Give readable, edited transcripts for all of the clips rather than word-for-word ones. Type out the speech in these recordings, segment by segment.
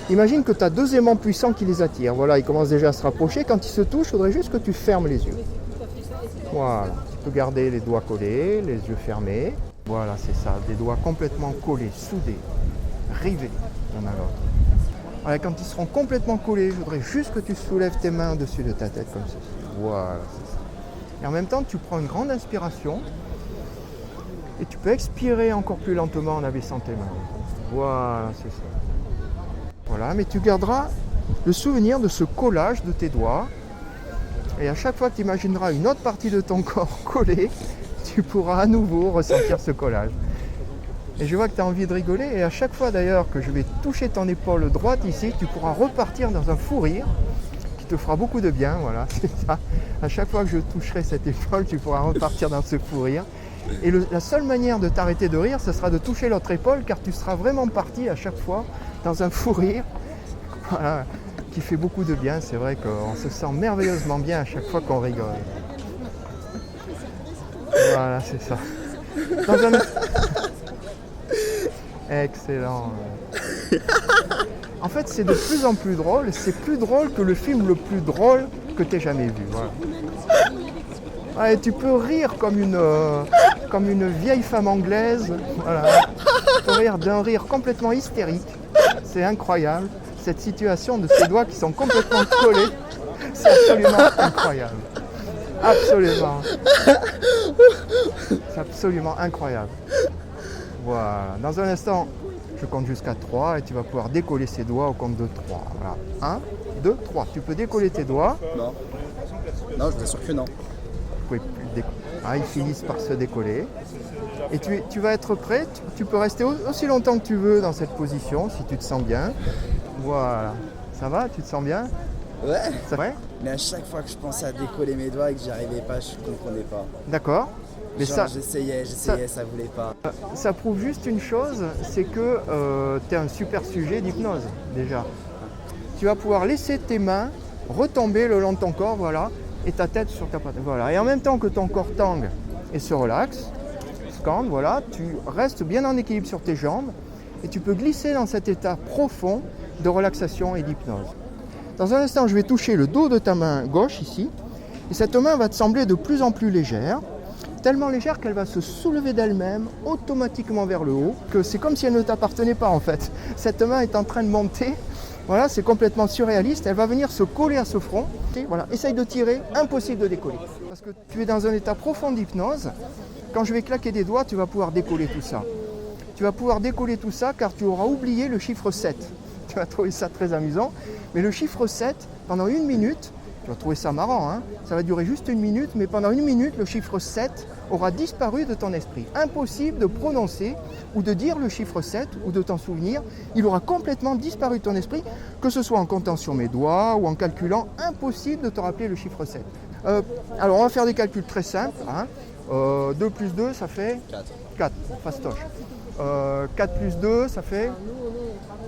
Imagine que tu as deux aimants puissants qui les attirent. Voilà, ils commencent déjà à se rapprocher. Quand ils se touchent, il faudrait juste que tu fermes les yeux. Voilà, tu peux garder les doigts collés, les yeux fermés. Voilà, c'est ça, des doigts complètement collés, soudés, rivés l'un à l'autre. Voilà, quand ils seront complètement collés, je voudrais juste que tu soulèves tes mains au-dessus de ta tête comme ceci. Voilà, c'est ça. Et en même temps, tu prends une grande inspiration et tu peux expirer encore plus lentement en abaissant tes mains. Voilà, c'est ça. Voilà, mais tu garderas le souvenir de ce collage de tes doigts. Et à chaque fois que tu imagineras une autre partie de ton corps collée, tu pourras à nouveau ressentir ce collage. Et je vois que tu as envie de rigoler. Et à chaque fois d'ailleurs que je vais toucher ton épaule droite ici, tu pourras repartir dans un fou rire qui te fera beaucoup de bien. Voilà, c'est ça. À chaque fois que je toucherai cette épaule, tu pourras repartir dans ce fou rire. Et la seule manière de t'arrêter de rire, ce sera de toucher l'autre épaule, car tu seras vraiment parti à chaque fois dans un fou rire, voilà, qui fait beaucoup de bien. C'est vrai qu'on se sent merveilleusement bien à chaque fois qu'on rigole. Voilà, c'est ça. Excellent. En fait, c'est de plus en plus drôle. C'est plus drôle que le film le plus drôle que tu aies jamais vu. Voilà. Ouais, tu peux rire comme une vieille femme anglaise. Voilà. Tu peux rire d'un rire complètement hystérique. C'est incroyable. Cette situation de ces doigts qui sont complètement collés, c'est absolument incroyable. Absolument. C'est absolument incroyable. Voilà. Dans un instant, je compte jusqu'à 3 et tu vas pouvoir décoller ces doigts au compte de 3. Voilà. 1, 2, 3. Tu peux décoller tes doigts. Non. Non, je t'assure que non. Ils finissent par se décoller. Et tu vas être prêt. Tu peux rester aussi longtemps que tu veux dans cette position, si tu te sens bien. Voilà. Ça va? Tu te sens bien? Ouais. C'est vrai? Mais à chaque fois que je pensais à décoller mes doigts et que j'y arrivais pas, je comprenais pas. D'accord. Mais genre, j'essayais, ça voulait pas. Ça prouve juste une chose, c'est que tu es un super sujet d'hypnose, déjà. Tu vas pouvoir laisser tes mains retomber le long de ton corps, voilà, et ta tête sur ta poitrine. Voilà. Et en même temps que ton corps tangue et se relaxe, scande, voilà, tu restes bien en équilibre sur tes jambes et tu peux glisser dans cet état profond de relaxation et d'hypnose. Dans un instant, je vais toucher le dos de ta main gauche ici, et cette main va te sembler de plus en plus légère, tellement légère qu'elle va se soulever d'elle-même automatiquement vers le haut, que c'est comme si elle ne t'appartenait pas en fait. Cette main est en train de monter, voilà, c'est complètement surréaliste, elle va venir se coller à ce front, et voilà, essaye de tirer, impossible de décoller. Parce que tu es dans un état profond d'hypnose, quand je vais claquer des doigts, tu vas pouvoir décoller tout ça. Tu vas pouvoir décoller tout ça car tu auras oublié le chiffre 7. Tu vas trouver ça très amusant, mais le chiffre 7, pendant 1 minute, tu vas trouver ça marrant, hein, ça va durer juste 1 minute, mais pendant 1 minute, le chiffre 7 aura disparu de ton esprit. Impossible de prononcer ou de dire le chiffre 7 ou de t'en souvenir. Il aura complètement disparu de ton esprit, que ce soit en comptant sur mes doigts ou en calculant. Impossible de te rappeler le chiffre 7. Alors, on va faire des calculs très simples. Hein. 2 plus 2, ça fait 4. Fastoche. 4 plus 2, ça fait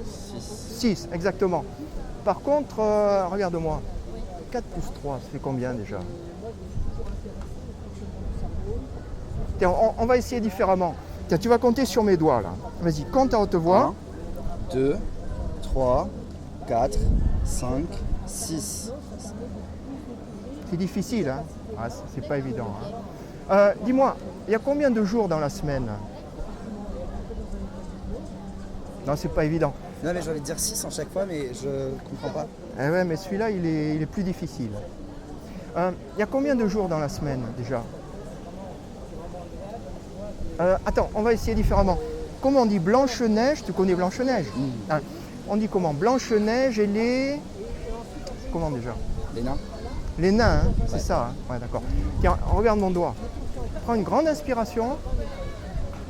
6, exactement. Par contre, regarde-moi. 4 plus 3, ça fait combien déjà? Tiens, on va essayer différemment. Tiens, tu vas compter sur mes doigts là. Vas-y, compte à haute voix. 1, 2, 3, 4, 5, 6. C'est difficile, hein? Ah, c'est pas évident. Hein. Dis-moi, il y a combien de jours dans la semaine? Non, c'est pas évident. Non, mais j'ai envie de dire 6 en chaque fois, mais je comprends pas. Eh ouais, mais celui-là, il est plus difficile. Il y a combien de jours dans la semaine déjà? Attends, on va essayer différemment. Comment on dit Blanche-Neige? Tu connais Blanche-Neige? Hein, on dit comment? Blanche-Neige et les... Comment déjà? Les nains. Les nains, hein, c'est ça. Hein, ouais, d'accord. Tiens, regarde mon doigt. Prends une grande inspiration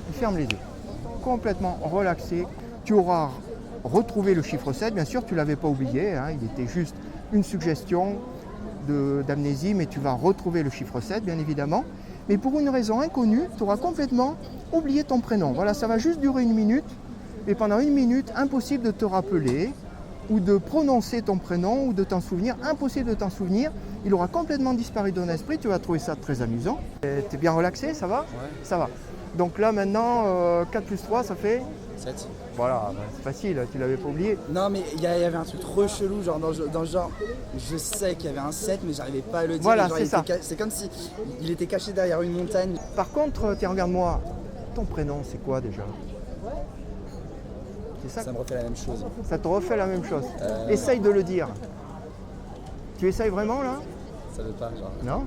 et ferme les yeux. Complètement relaxé. Tu auras retrouvé le chiffre 7, bien sûr, tu ne l'avais pas oublié. Hein, il était juste une suggestion d'amnésie, mais tu vas retrouver le chiffre 7, bien évidemment. Mais pour une raison inconnue, tu auras complètement oublié ton prénom. Voilà, ça va juste durer 1 minute. Et pendant 1 minute, impossible de te rappeler ou de prononcer ton prénom ou de t'en souvenir. Impossible de t'en souvenir. Il aura complètement disparu de ton esprit. Tu vas trouver ça très amusant. Tu es bien relaxé, ça va? Ouais. Ça va. Donc là maintenant, 4 plus 3, ça fait... 7. Voilà, bah, c'est facile, tu l'avais pas oublié. Non, mais il y avait un truc trop chelou, genre dans le genre, je sais qu'il y avait un 7, mais j'arrivais pas à le dire. Voilà, genre, c'est ça. C'est comme si il était caché derrière une montagne. Par contre, tiens, regarde-moi, ton prénom, c'est quoi déjà? C'est ça? Ça me refait la même chose. Ça te refait la même chose. Essaye de le dire. Tu essayes vraiment là? Ça veut pas, genre. Non?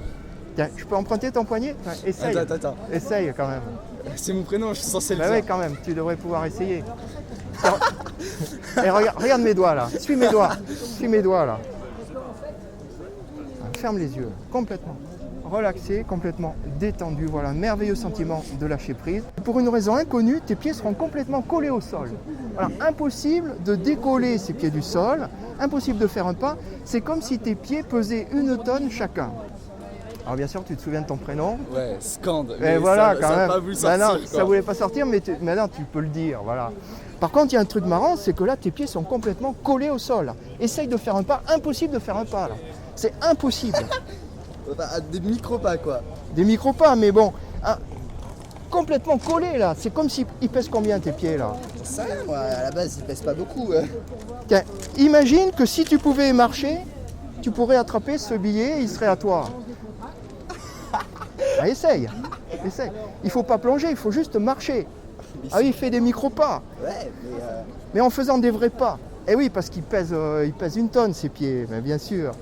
Tiens, je peux emprunter ton poignet? Enfin, essaye. Attends. Essaye quand même. C'est mon prénom, je suis censé le Bah dire. oui, quand même, tu devrais pouvoir essayer. Et regarde mes doigts là, suis mes doigts là. Ferme les yeux, complètement relaxé, complètement détendu. Voilà, merveilleux sentiment de lâcher prise. Pour une raison inconnue, tes pieds seront complètement collés au sol. Voilà, impossible de décoller ces pieds du sol, impossible de faire un pas. C'est comme si tes pieds pesaient 1 tonne chacun. Alors bien sûr, tu te souviens de ton prénom. Ouais, Scande. Et voilà, quand ça même. a pas voulu sortir, non, quoi. ça voulait pas sortir, mais maintenant tu peux le dire. Voilà. Par contre, il y a un truc marrant, c'est que là, tes pieds sont complètement collés au sol. Essaye de faire un pas, impossible de faire un pas là. C'est impossible. Enfin, des micro-pas, quoi. Des micro-pas, mais bon, complètement collés là. C'est comme s'ils pèsent combien tes pieds là? Ça, moi, à la base, il pèse pas beaucoup. Tiens, imagine que si tu pouvais marcher, tu pourrais attraper ce billet et il serait à toi. Ah, essaye. Il faut pas plonger, il faut juste marcher. Ah oui, il fait des micro-pas. Ouais, Mais en faisant des vrais pas. Eh oui, parce qu'il pèse 1 tonne ses pieds, mais bien sûr.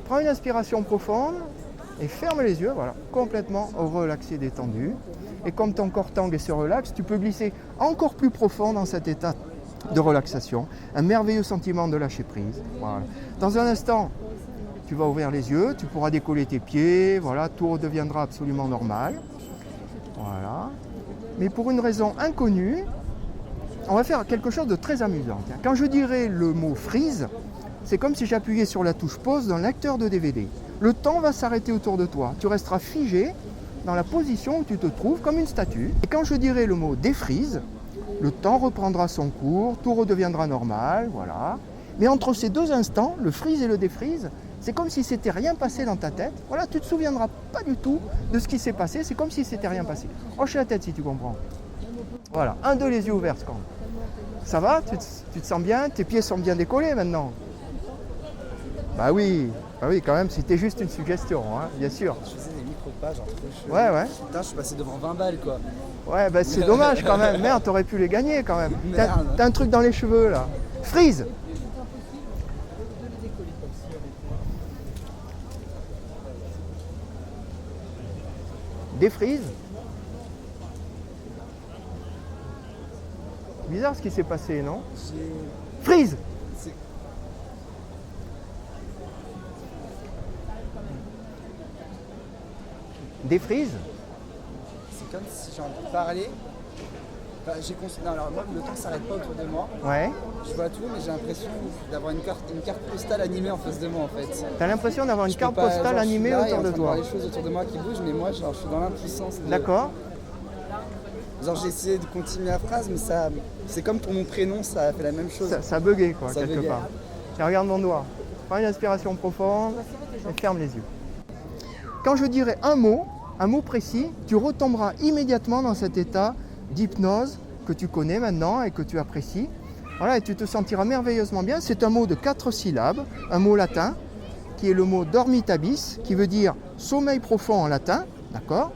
Prends une inspiration profonde et ferme les yeux, voilà, complètement relaxé, détendu. Et comme ton corps tangue et se relaxe, tu peux glisser encore plus profond dans cet état de relaxation. Un merveilleux sentiment de lâcher prise. Voilà. Dans un instant, tu vas ouvrir les yeux, tu pourras décoller tes pieds, voilà, tout redeviendra absolument normal. Voilà. Mais pour une raison inconnue, on va faire quelque chose de très amusant. Quand je dirai le mot freeze, c'est comme si j'appuyais sur la touche pause d'un lecteur de DVD. Le temps va s'arrêter autour de toi. Tu resteras figé dans la position où tu te trouves comme une statue. Et quand je dirai le mot défreeze, le temps reprendra son cours, tout redeviendra normal, voilà. Mais entre ces deux instants, le freeze et le défreeze, c'est comme si c'était rien passé dans ta tête. Voilà, tu ne te souviendras pas du tout de ce qui s'est passé, c'est comme si c'était rien passé. Hoche la tête si tu comprends. Voilà, 1, 2, les yeux ouverts, Scande. Ça va? Tu te sens bien? Tes pieds sont bien décollés maintenant? Bah oui, quand même, c'était juste une suggestion, hein, bien sûr. je faisais des micro-pas, genre trop chelou. Ouais. Putain, je suis passé devant 20 balles, quoi. Ouais, bah c'est dommage quand même. Merde, t'aurais pu les gagner quand même. Merde. T'as un truc dans les cheveux là. Freeze! Défreeze. Bizarre ce qui s'est passé, non? Freeze! Défreeze. C'est comme si j'ai envie de parler. Enfin, non, alors moi, le temps s'arrête pas autour de moi. Ouais. Je vois tout, mais j'ai l'impression d'avoir une carte postale animée en face de moi, en fait. T'as l'impression d'avoir une Je peux carte pas- postale genre, je suis animée là et autour en de train de toi. voir les choses autour de moi qui bougent, mais moi, genre, je suis dans l'impuissance. D'accord. Genre, j'ai essayé de continuer la phrase, mais ça, c'est comme pour mon prénom, ça a fait la même chose. Ça a bugué quoi, Ça quelque buguait. part. Tiens, regarde mon doigt. Prends une inspiration profonde et ferme les yeux. Quand je dirai un mot précis, tu retomberas immédiatement dans cet état d'hypnose que tu connais maintenant et que tu apprécies. Voilà, et tu te sentiras merveilleusement bien. C'est un mot de 4 syllabes, un mot latin, qui est le mot dormitabis, qui veut dire sommeil profond en latin, d'accord?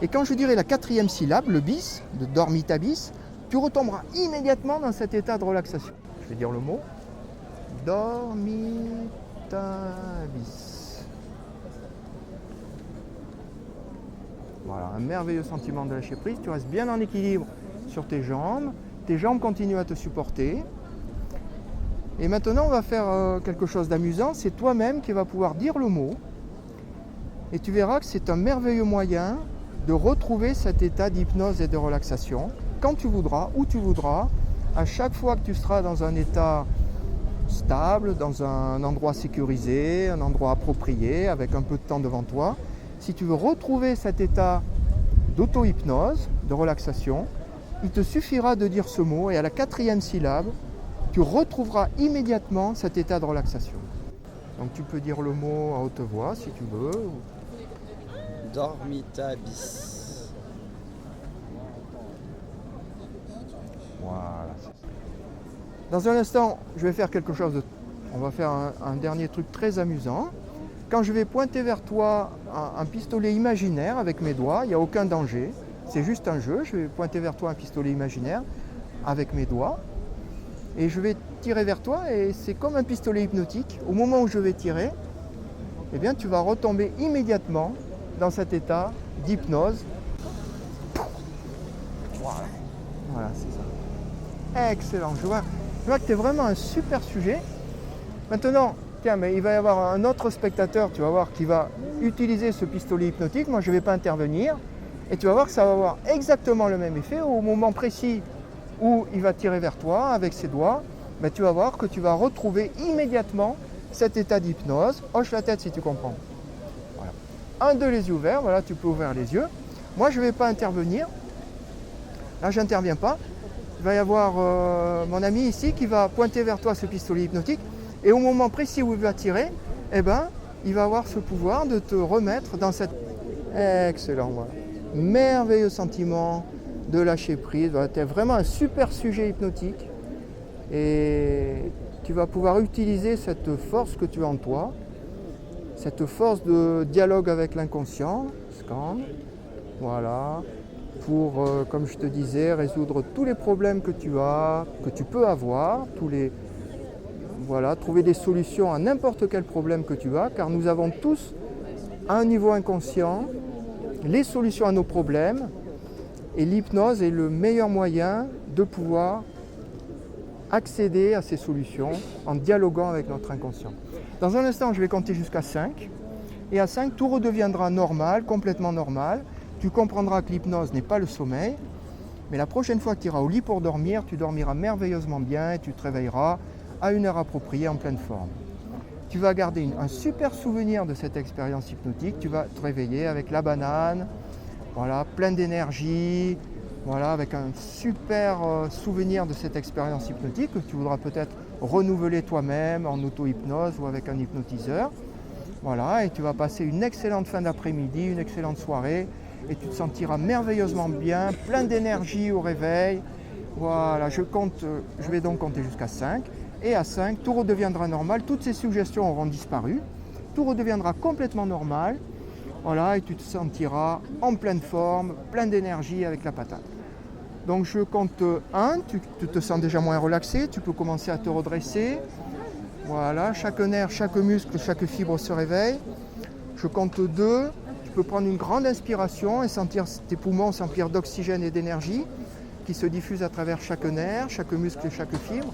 Et quand je dirai la 4e syllabe, le bis, de dormitabis, tu retomberas immédiatement dans cet état de relaxation. Je vais dire le mot. Dormitabis. Voilà, un merveilleux sentiment de lâcher prise. Tu restes bien en équilibre sur tes jambes continuent à te supporter. Et maintenant, on va faire quelque chose d'amusant. C'est toi-même qui vas pouvoir dire le mot. Et tu verras que c'est un merveilleux moyen de retrouver cet état d'hypnose et de relaxation quand tu voudras, où tu voudras, à chaque fois que tu seras dans un état stable, dans un endroit sécurisé, un endroit approprié, avec un peu de temps devant toi. Si tu veux retrouver cet état d'auto-hypnose, de relaxation, il te suffira de dire ce mot et à la 4e syllabe, tu retrouveras immédiatement cet état de relaxation. Donc tu peux dire le mot à haute voix si tu veux. Dormitabis. Voilà. Dans un instant, je vais faire quelque chose de... On va faire un dernier truc très amusant. Quand je vais pointer vers toi un pistolet imaginaire avec mes doigts, il n'y a aucun danger. C'est juste un jeu. Je vais pointer vers toi un pistolet imaginaire avec mes doigts. Et je vais tirer vers toi et c'est comme un pistolet hypnotique. Au moment où je vais tirer, eh bien, tu vas retomber immédiatement dans cet état d'hypnose. Voilà, c'est ça. Excellent. Je vois que tu es vraiment un super sujet. Maintenant, tiens, mais il va y avoir un autre spectateur, tu vas voir, qui va utiliser ce pistolet hypnotique. Moi, je ne vais pas intervenir. Et tu vas voir que ça va avoir exactement le même effet. Au moment précis où il va tirer vers toi avec ses doigts, ben, tu vas voir que tu vas retrouver immédiatement cet état d'hypnose. Hoche la tête si tu comprends. Voilà. Un, deux, les yeux ouverts. Voilà, tu peux ouvrir les yeux. Moi, je ne vais pas intervenir. Là, je n'interviens pas. Il va y avoir mon ami ici qui va pointer vers toi ce pistolet hypnotique. Et au moment précis où il va tirer, eh ben, il va avoir ce pouvoir de te remettre dans cette... Excellent, voilà. Merveilleux sentiment de lâcher prise. Voilà, tu es vraiment un super sujet hypnotique. Et tu vas pouvoir utiliser cette force que tu as en toi, cette force de dialogue avec l'inconscient, scan, voilà, pour, comme je te disais, résoudre tous les problèmes que tu as, que tu peux avoir, voilà, trouver des solutions à n'importe quel problème que tu as, car nous avons tous, à un niveau inconscient, les solutions à nos problèmes, et l'hypnose est le meilleur moyen de pouvoir accéder à ces solutions en dialoguant avec notre inconscient. Dans un instant, je vais compter jusqu'à 5, et à 5, tout redeviendra normal, complètement normal. Tu comprendras que l'hypnose n'est pas le sommeil, mais la prochaine fois que tu iras au lit pour dormir, tu dormiras merveilleusement bien et tu te réveilleras à une heure appropriée en pleine forme. Tu vas garder un super souvenir de cette expérience hypnotique, tu vas te réveiller avec la banane, voilà, plein d'énergie, voilà, avec un super souvenir de cette expérience hypnotique que tu voudras peut-être renouveler toi-même en auto-hypnose ou avec un hypnotiseur. Voilà, et tu vas passer une excellente fin d'après-midi, une excellente soirée, et tu te sentiras merveilleusement bien, plein d'énergie au réveil. Voilà, je vais donc compter jusqu'à 5. Et à 5, tout redeviendra normal, toutes ces suggestions auront disparu, tout redeviendra complètement normal. Voilà, et tu te sentiras en pleine forme, plein d'énergie avec la patate. Donc je compte 1, tu te sens déjà moins relaxé, tu peux commencer à te redresser. Voilà, chaque nerf, chaque muscle, chaque fibre se réveille. Je compte 2, tu peux prendre une grande inspiration et sentir tes poumons s'emplir d'oxygène et d'énergie qui se diffusent à travers chaque nerf, chaque muscle et chaque fibre.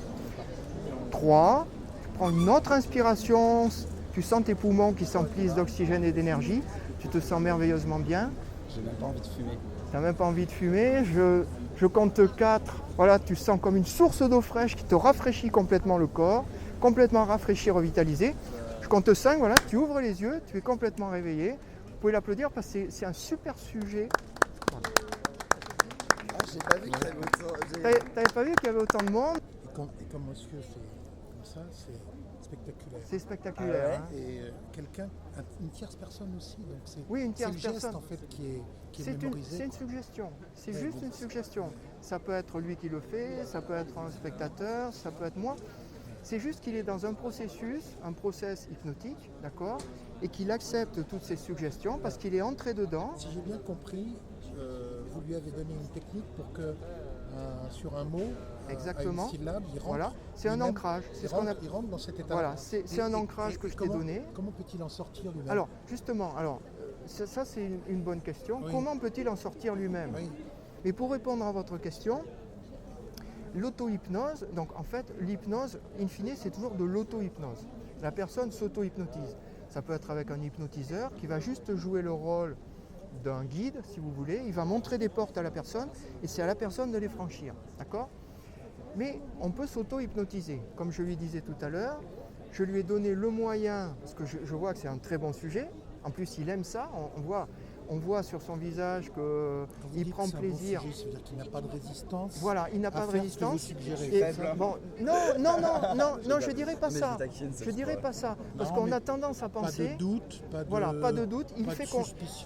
3, tu prends une autre inspiration, tu sens tes poumons qui s'emplissent d'oxygène et d'énergie, tu te sens merveilleusement bien. J'ai même pas envie de fumer. Tu n'as même pas envie de fumer. Je compte 4, voilà, tu sens comme une source d'eau fraîche qui te rafraîchit complètement le corps, complètement rafraîchi, revitalisé. Je compte 5, voilà, tu ouvres les yeux, tu es complètement réveillé. Vous pouvez l'applaudir parce que c'est un super sujet. Voilà. Ah, j'ai pas vu qu'il y avait autant. T'avais pas vu qu'il y avait autant de monde? Et comme monsieur fait comme ça, c'est spectaculaire. C'est spectaculaire. Ah ouais. Hein. Et quelqu'un, une tierce personne aussi, donc c'est Oui, une tierce le geste personne. en fait qui est C'est mémorisé. une suggestion, c'est Ouais, juste bon. une suggestion. Ça peut être lui qui le fait, ça peut être un spectateur, ça peut être moi. C'est juste qu'il est dans un process hypnotique, d'accord, et qu'il accepte toutes ces suggestions parce qu'il est entré dedans. Si j'ai bien compris, vous lui avez donné une technique pour que sur un mot, Exactement. à une syllabe, il rentre. Voilà, c'est un lui-même. ancrage. C'est ce qu'on Il rentre dans cet état. Voilà, c'est un ancrage que je t'ai donné. Comment peut-il en sortir lui-même? Alors, justement, ça c'est une bonne question. Oui. Comment peut-il en sortir lui-même? Oui. Mais pour répondre à votre question, l'auto-hypnose, donc en fait, l'hypnose, in fine, c'est toujours de l'auto-hypnose. La personne s'auto-hypnotise. Ça peut être avec un hypnotiseur qui va juste jouer le rôle d'un guide, si vous voulez. Il va montrer des portes à la personne et c'est à la personne de les franchir. D'accord ? Mais on peut s'auto-hypnotiser. Comme je lui disais tout à l'heure, je lui ai donné le moyen, parce que je vois que c'est un très bon sujet. En plus, il aime ça. On voit sur son visage qu'il prend plaisir. Bon sujet, c'est-à-dire qu'il n'a pas de résistance. Voilà, il n'a pas de résistance. Bon, non, je dirais pas ça. Je dirais pas ça, parce qu'on a tendance à penser. Pas de doute, pas de doute.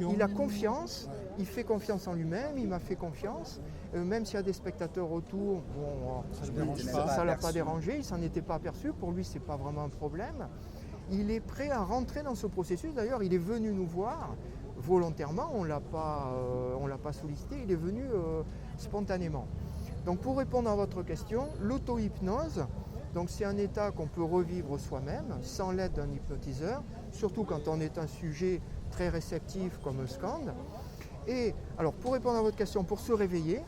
Il a confiance. il fait confiance en lui-même, il m'a fait confiance. Même s'il y a des spectateurs autour, bon, ça ne l'a pas dérangé, il ne s'en était pas aperçu. Pour lui, ce n'est pas vraiment un problème. Il est prêt à rentrer dans ce processus. D'ailleurs, il est venu nous voir volontairement, on ne l'a pas sollicité, il est venu spontanément. Donc pour répondre à votre question, l'auto-hypnose, donc c'est un état qu'on peut revivre soi-même sans l'aide d'un hypnotiseur, surtout quand on est un sujet très réceptif comme un scande. Et alors pour répondre à votre question, pour se réveiller,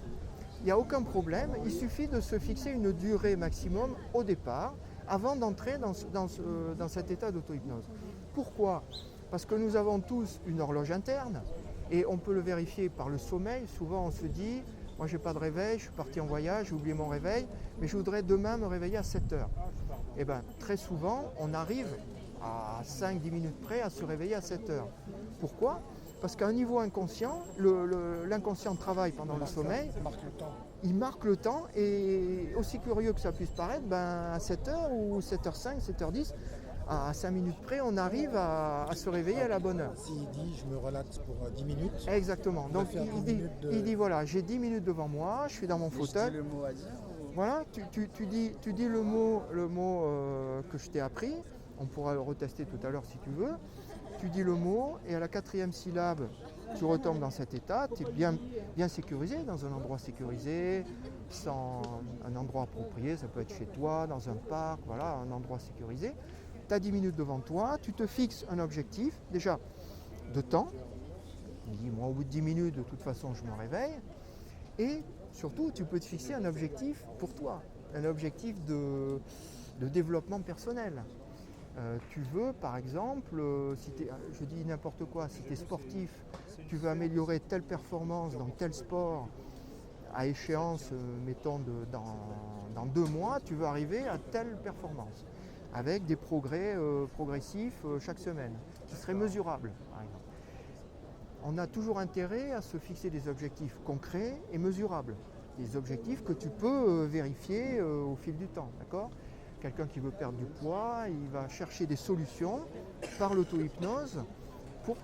il n'y a aucun problème, il suffit de se fixer une durée maximum au départ avant d'entrer dans cet état d'auto-hypnose. Pourquoi ? Parce que nous avons tous une horloge interne et on peut le vérifier par le sommeil. Souvent on se dit, moi j'ai pas de réveil, je suis parti en voyage, j'ai oublié mon réveil, mais je voudrais demain me réveiller à 7 heures. Et bien très souvent on arrive à 5-10 minutes près à se réveiller à 7 heures. Pourquoi ? Parce qu'à un niveau inconscient, l'inconscient travaille pendant le sommeil. Ça marque le temps. Il marque le temps et aussi curieux que ça puisse paraître, à 7h ou 7h05, 7h10, à 5 minutes près, on arrive à se réveiller à la bonne heure. S'il dit je me relaxe pour 10 minutes. Exactement. Donc il dit voilà, j'ai 10 minutes devant moi, je suis dans mon fauteuil. Je dis le mot à dire ou... Voilà, tu dis le mot que je t'ai appris. On pourra le retester tout à l'heure si tu veux. Tu dis le mot et à la 4e syllabe, tu retombes dans cet état, tu es bien sécurisé, dans un endroit sécurisé, sans un endroit approprié, ça peut être chez toi, dans un parc, voilà, un endroit sécurisé. Tu as 10 minutes devant toi, tu te fixes un objectif, déjà de temps. Moi, au bout de 10 minutes, de toute façon, je me réveille. Et surtout, tu peux te fixer un objectif pour toi, un objectif de développement personnel. Tu veux, par exemple, je dis n'importe quoi, si tu es sportif, tu veux améliorer telle performance dans tel sport à échéance, mettons, dans 2 mois, tu veux arriver à telle performance, avec des progrès progressifs chaque semaine, qui seraient mesurables, par exemple. On a toujours intérêt à se fixer des objectifs concrets et mesurables, des objectifs que tu peux vérifier au fil du temps, d'accord ? Quelqu'un qui veut perdre du poids, il va chercher des solutions par l'auto-hypnose pour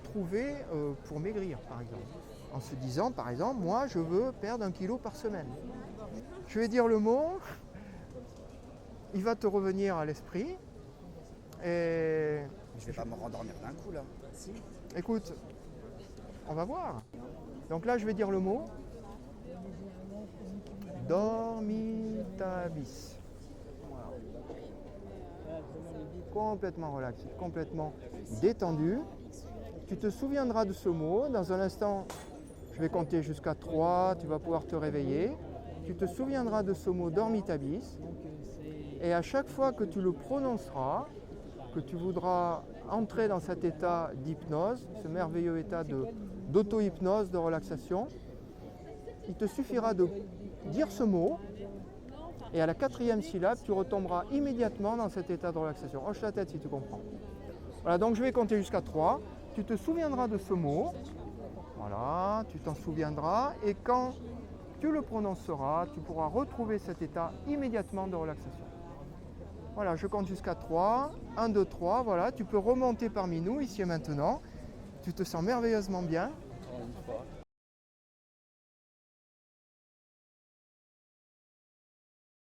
maigrir, par exemple. En se disant, par exemple, moi, je veux perdre 1 kilo par semaine. Je vais dire le mot, il va te revenir à l'esprit. Et Je vais pas me rendormir d'un coup là. Si. Écoute, on va voir. Donc là, je vais dire le mot. Dormitabis. Complètement relaxé, complètement détendu. Tu te souviendras de ce mot. Dans un instant, je vais compter jusqu'à 3, tu vas pouvoir te réveiller. Tu te souviendras de ce mot dormitabis. Et à chaque fois que tu le prononceras, que tu voudras entrer dans cet état d'hypnose, ce merveilleux état d'auto-hypnose, de relaxation, il te suffira de dire ce mot. Et à la 4e syllabe, tu retomberas immédiatement dans cet état de relaxation. Hoche la tête si tu comprends. Voilà, donc je vais compter jusqu'à 3. Tu te souviendras de ce mot. Voilà, tu t'en souviendras. Et quand tu le prononceras, tu pourras retrouver cet état immédiatement de relaxation. Voilà, je compte jusqu'à 3. 1, 2, 3. Voilà, tu peux remonter parmi nous, ici et maintenant. Tu te sens merveilleusement bien.